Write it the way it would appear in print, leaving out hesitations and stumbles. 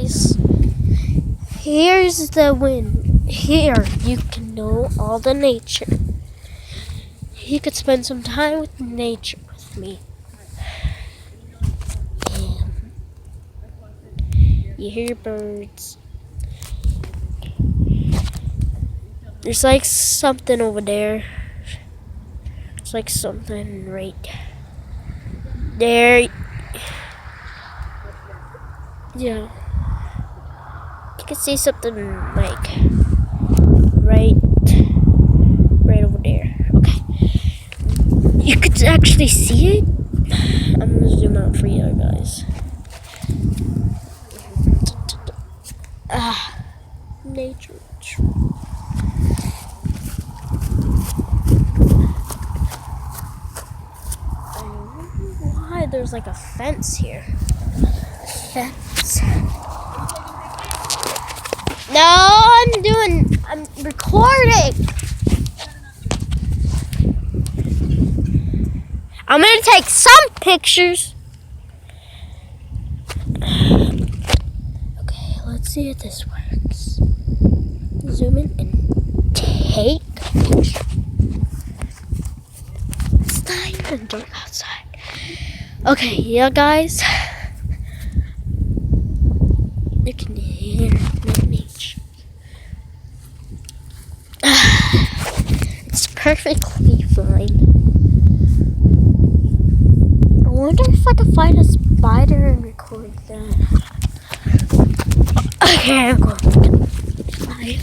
guys. Here's the win. Here you can know all the nature. You could spend some time with nature with me. You hear birds. There's like something over there. It's like something right there. Yeah. You can see something like right over there. Okay. You could actually see it. I'm gonna zoom out for you guys. Nature. I don't know why there's like a fence here. Fence. No, I'm recording. I'm gonna take some pictures. Okay, let's see if this works. Zoom in and take a picture. It's not even dark outside. Okay, yeah, guys. You can hear the nature. It's perfectly fine. I wonder if I can find a spider and record that. Okay, I'm going. Bye.